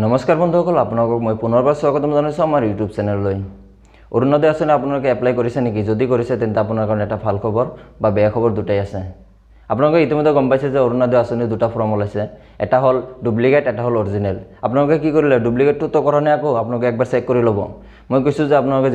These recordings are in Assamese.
নমস্কাৰ বন্ধুসকল, আপোনালোকক মই পুনৰবাৰ স্বাগতম জনাইছোঁ আমাৰ ইউটিউব চেনেললৈ। অৰুণোদয় আঁচনি আপোনালোকে এপ্লাই কৰিছে নেকি? যদি কৰিছে তেন্তে আপোনাৰ কাৰণে এটা ভাল খবৰ বা বেয়া খবৰ দুটাই আছে। আপোনালোকে ইতিমধ্যে গম পাইছে যে অৰুণোদয় আঁচনিৰ দুটা ফৰ্ম ওলাইছে, এটা হ'ল ডুপ্লিকেট, এটা হ'ল অৰিজিনেল। আপোনালোকে কি কৰিলে, ডুপ্লিকেটটো কৰা নাই, আকৌ আপোনালোকে একবাৰ চেক কৰি ল'ব। মই কৈছোঁ যে আপোনালোকে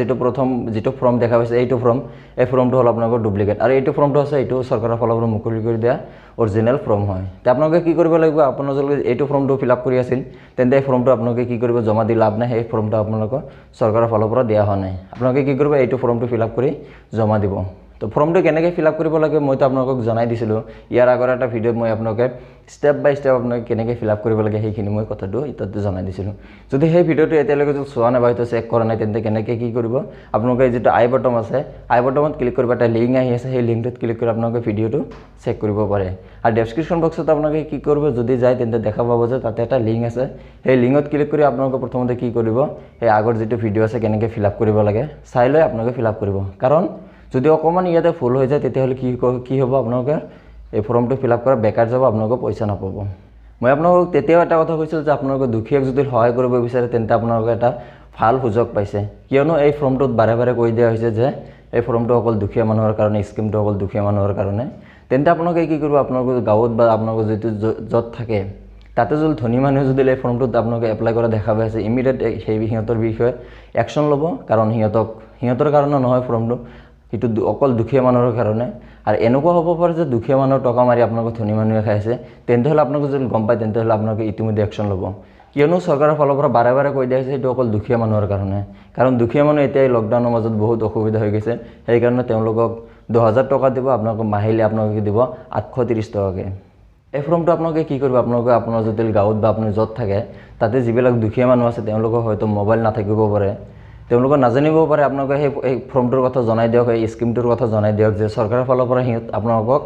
যিটো ফৰ্ম দেখা পাইছে এইটো ফৰ্ম, এই ফৰ্মটো হ'ল আপোনালোকৰ ডুপ্লিকেট, আৰু এইটো ফৰ্মটো আছে এইটো চৰকাৰৰ ফালৰ পৰা মুকলি কৰি দিয়া অৰিজিনেল ফৰ্ম হয়। তো আপোনালোকে কি কৰিব লাগিব, আপোনালোকে এইটো ফৰ্মটো ফিল আপ কৰি আছিল তেন্তে এই ফৰ্মটো আপোনালোকে কি কৰিব, জমা দি লাভ নাই, সেই ফৰ্মটো আপোনালোকৰ চৰকাৰৰ ফালৰ পৰা দিয়া হোৱা নাই। আপোনালোকে কি কৰিব, এইটো ফৰ্মটো ফিল আপ কৰি জমা দিব। তো ফৰ্মটো কেনেকৈ ফিল আপ কৰিব লাগে মইতো আপোনালোকক জনাই দিছিলোঁ। ইয়াৰ আগৰ এটা ভিডিঅ'ত মই আপোনালোকে ষ্টেপ বাই ষ্টেপ আপোনালোকে কেনেকৈ ফিল আপ কৰিব লাগে সেইখিনি মই কথাটো তাতে জনাই দিছিলোঁ। যদি সেই ভিডিঅ'টো এতিয়ালৈকে যদি চোৱা নাই বা হয়তো চেক কৰা নাই তেন্তে কেনেকৈ কি কৰিব, আপোনালোকে যিটো আই বটম আছে, আই বটমত ক্লিক কৰিব, এটা লিংক আহি আছে, সেই লিংকটোত ক্লিক কৰি আপোনালোকে ভিডিঅ'টো চেক কৰিব পাৰে। আৰু ডেছক্ৰিপশ্যন বক্সত আপোনালোকে কি কৰিব, যদি যায় তেন্তে দেখা পাব যে তাতে এটা লিংক আছে, সেই লিংকত ক্লিক কৰি আপোনালোকে প্ৰথমতে কি কৰিব, সেই আগৰ যিটো ভিডিঅ' আছে কেনেকৈ ফিল আপ কৰিব লাগে চাই লৈ আপোনালোকে ফিল আপ কৰিব। কাৰণ যদি অকণমান ইয়াতে ভুল হৈ যায় তেতিয়াহ'লে কি হ'ব, আপোনালোকে এই ফৰ্মটো ফিল আপ কৰা বেকাৰ যাব, আপোনালোকে পইচা নাপাব। মই আপোনালোকক তেতিয়াও এটা কথা কৈছিলোঁ যে আপোনালোকে দুখীয়াক যদি সহায় কৰিব বিচাৰে তেন্তে আপোনালোকে এটা ভাল সুযোগ পাইছে, কিয়নো এই ফৰ্মটোত বাৰে বাৰে কৈ দিয়া হৈছে যে এই ফৰ্মটো অকল দুখীয়া মানুহৰ কাৰণে, স্কিমটো অকল দুখীয়া মানুহৰ কাৰণে। তেন্তে আপোনালোকে কি কৰিব, আপোনালোকৰ গাঁৱত বা আপোনালোকৰ যিটো য'ত থাকে তাতে যদি ধনী মানুহে যদি এই ফৰ্মটোত আপোনালোকে এপ্লাই কৰা দেখা পাইছে, ইমিডিয়েট সেই সিহঁতৰ বিষয়ে একশ্যন ল'ব। কাৰণ সিহঁতৰ কাৰণে নহয় ফৰ্মটো, সেইটো অকল দুখীয়া মানুহৰ কাৰণে। আৰু এনেকুৱা হ'ব পাৰে যে দুখীয়া মানুহৰ টকা মাৰি আপোনালোকে ধনী মানুহে খাইছে, তেন্তে হ'লে আপোনালোকে যদি গম পায় তেন্তে হ'লে আপোনালোকে ইতিমধ্যে একশ্যন ল'ব। কিয়নো চৰকাৰৰ ফালৰ পৰা বাৰে বাৰে কৈ দিয়া হৈছে সেইটো অকল দুখীয়া মানুহৰ কাৰণে। কাৰণ দুখীয়া মানুহ এতিয়া এই লকডাউনৰ মাজত বহুত অসুবিধা হৈ গৈছে, সেইকাৰণে তেওঁলোকক 10,000 টকা দিব, আপোনালোকক মাহিলী আপোনালোকে দিব 830 টকাকৈ। এই ফৰ্মটো আপোনালোকে কি কৰিব, আপোনালোকে আপোনাৰ যদি গাঁৱত বা আপুনি য'ত থাকে তাতে যিবিলাক দুখীয়া মানুহ আছে তেওঁলোকৰ হয়তো মোবাইল নাথাকিব পাৰে, তেওঁলোকে নাজানিব পাৰে, আপোনালোকে সেই ফৰ্মটোৰ কথা জনাই দিয়ক, এই স্কিমটোৰ কথা জনাই দিয়ক যে চৰকাৰৰ ফালৰ পৰা আপোনালোকক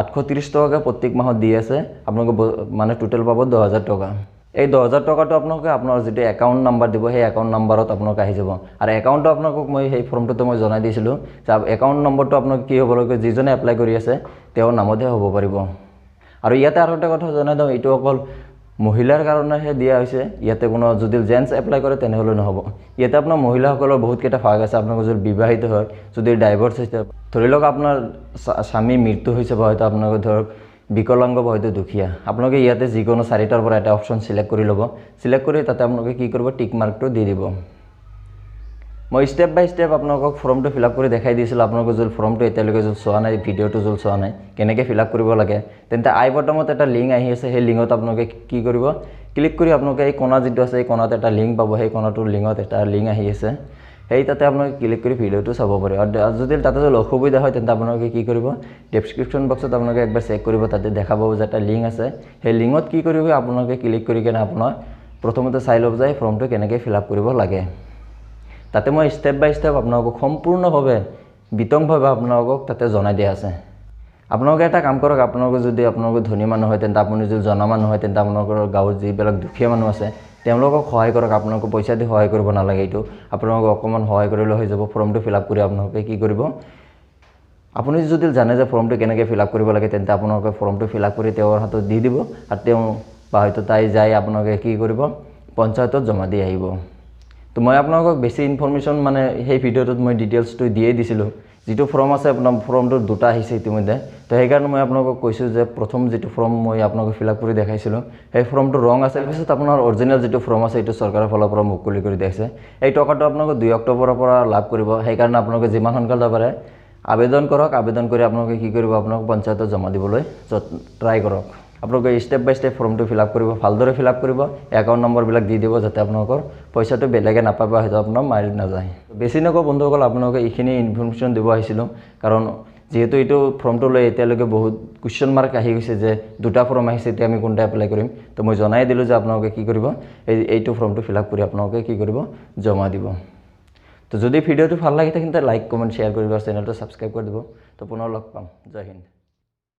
830 টকাকৈ প্ৰত্যেক মাহত দি আছে, আপোনালোকে মানে টোটেল পাব 10,000 টকা। এই 10,000 টকাটো আপোনালোকে আপোনাৰ যিটো একাউণ্ট নাম্বাৰ দিব সেই একাউণ্ট নাম্বাৰত আপোনালোকে আহি যাব। আৰু একাউণ্টটো আপোনালোকক মই সেই ফৰ্মটোতে মই জনাই দিছিলোঁ যে একাউণ্ট নম্বৰটো আপোনালোকে কি হ'ব লাগে, যিজনে এপ্লাই কৰি আছে তেওঁৰ নামতহে হ'ব পাৰিব। আৰু ইয়াতে আৰু এটা কথা জনাই দিওঁ, এইটো অকল মহিলাৰ কাৰণেহে দিয়া হৈছে, ইয়াতে কোনো যদি জেণ্টছ এপ্লাই কৰে তেনেহ'লে নহ'ব। ইয়াতে আপোনাৰ মহিলাসকলৰ বহুতকেইটা ভাগ আছে। আপোনালোকে যদি বিবাহিত হয়, যদি ডাইভৰ্চ হৈছে, ধৰি লওক আপোনাৰ স্বামী মৃত্যু হৈছে, বা হয়তো আপোনালোকে ধৰক বিকলাংগ বা হয়তো দুখীয়া, আপোনালোকে ইয়াতে যিকোনো 4টাৰ পৰা এটা অপশ্যন চিলেক্ট কৰি ল'ব। চিলেক্ট কৰি তাতে আপোনালোকে কি কৰিব, টিক মাৰ্কটো দি দিব। মই ষ্টেপ বাই ষ্টেপ আপোনালোকক ফৰ্মটো ফিল আপ কৰি দেখাই দিছিলোঁ। আপোনালোকে যদি ফৰ্মটো এতিয়ালৈকে যদি চোৱা নাই, ভিডিঅ'টো যদি চোৱা নাই কেনেকৈ ফিল আপ কৰিব লাগে, তেন্তে আই বটমত এটা লিংক আহি আছে, সেই লিংকত আপোনালোকে কি কৰিব, ক্লিক কৰি আপোনালোকে এই কোণা যিটো আছে এই কোণাত এটা লিংক পাব, সেই কোণাটোৰ লিংকত এটা লিংক আহি আছে, সেই তাতে আপোনালোকে ক্লিক কৰি ভিডিঅ'টো চাব পাৰে। আৰু যদি তাতে যদি অসুবিধা হয় তেন্তে আপোনালোকে কি কৰিব, ডেছক্ৰিপশ্যন বক্সত আপোনালোকে একবাৰ চেক কৰিব, তাতে দেখা পাব যে এটা লিংক আছে, সেই লিংকত কি কৰিব, আপোনালোকে ক্লিক কৰি কিনে আপোনাৰ প্ৰথমতে চাই ল'ব যে ফৰ্মটো কেনেকৈ ফিল আপ কৰিব লাগে। তাতে মই ষ্টেপ বাই ষ্টেপ আপোনালোকক সম্পূৰ্ণভাৱে বিতংভাৱে আপোনালোকক তাতে জনাই দিয়া আছে। আপোনালোকে এটা কাম কৰক, আপোনালোকে ধনী মানুহ হয় তেন্তে আপুনি যদি জনা মানুহ হয় তেন্তে আপোনালোকৰ গাঁৱত যিবিলাক দুখীয়া মানুহ আছে তেওঁলোকক সহায় কৰক। আপোনালোকে পইচা দি সহায় কৰিব নালাগে, এইটো আপোনালোকক অকণমান সহায় কৰিলে হৈ যাব। ফৰ্মটো ফিল আপ কৰি আপোনালোকে কি কৰিব, আপুনি যদি জানে যে ফৰ্মটো কেনেকৈ ফিল আপ কৰিব লাগে তেন্তে আপোনালোকে ফৰ্মটো ফিল আপ কৰি তেওঁৰ হাতত দি দিব, আৰু তেওঁ বা হয়তো তাই যাই আপোনালোকে কি কৰিব, পঞ্চায়তত জমা দি আহিব। তো মই আপোনালোকক বেছি ইনফৰ্মেশ্যন মানে সেই ভিডিঅ'টোত মই ডিটেইলছটো দিয়েই দিছিলোঁ। যিটো ফৰ্ম আছে আপোনাৰ ফৰ্মটোত দুটা আহিছে ইতিমধ্যে, তো সেইকাৰণে মই আপোনালোকক কৈছোঁ যে প্ৰথম যিটো ফৰ্ম মই আপোনালোকক ফিল আপ কৰি দেখাইছিলোঁ সেই ফৰ্মটো ৰং আছে। তাৰপিছত আপোনাৰ অৰিজিনেল যিটো ফৰ্ম আছে এইটো চৰকাৰৰ ফালৰ পৰা মুকলি কৰি দিছে। এই টকাটো আপোনালোকে 2 অক্টোবৰৰ পৰা লাভ কৰিব, সেইকাৰণে আপোনালোকে যিমান সোনকালে পাৰে আবেদন কৰক। আবেদন কৰি আপোনালোকে কি কৰিব, আপোনালোক পঞ্চায়তত জমা দিবলৈ ট্ৰাই কৰক। আপোনালোকে ষ্টেপ বাই ষ্টেপ ফৰ্মটো ফিল আপ কৰিব, ভালদৰে ফিল আপ কৰিব, একাউণ্ট নম্বৰবিলাক দি দিব যাতে আপোনালোকৰ পইচাটো বেলেগে নাপাব, হয়তো আপোনাৰ মাৰি নাযায়। বেছি নকওঁ বন্ধুসকল, আপোনালোকে এইখিনি ইনফৰ্মেশ্যন দিব আহিছিলোঁ, কাৰণ যিহেতু এইটো ফৰ্মটো লৈ এতিয়ালৈকে বহুত কুৱেশ্যন মাৰ্ক আহি গৈছে যে দুটা ফৰ্ম আহিছে, এতিয়া আমি কোনটা এপ্লাই কৰিম। তো মই জনাই দিলোঁ যে আপোনালোকে কি কৰিব, এইটো ফৰ্মটো ফিল আপ কৰি আপোনালোকে কি কৰিব, জমা দিব। তো যদি ভিডিঅ'টো ভাল লাগে তেন্তে লাইক কমেণ্ট শ্বেয়াৰ কৰিব, চেনেলটো ছাবস্ক্ৰাইব কৰি দিব। তো পুনৰ লগ পাম। জয় হিন্দ।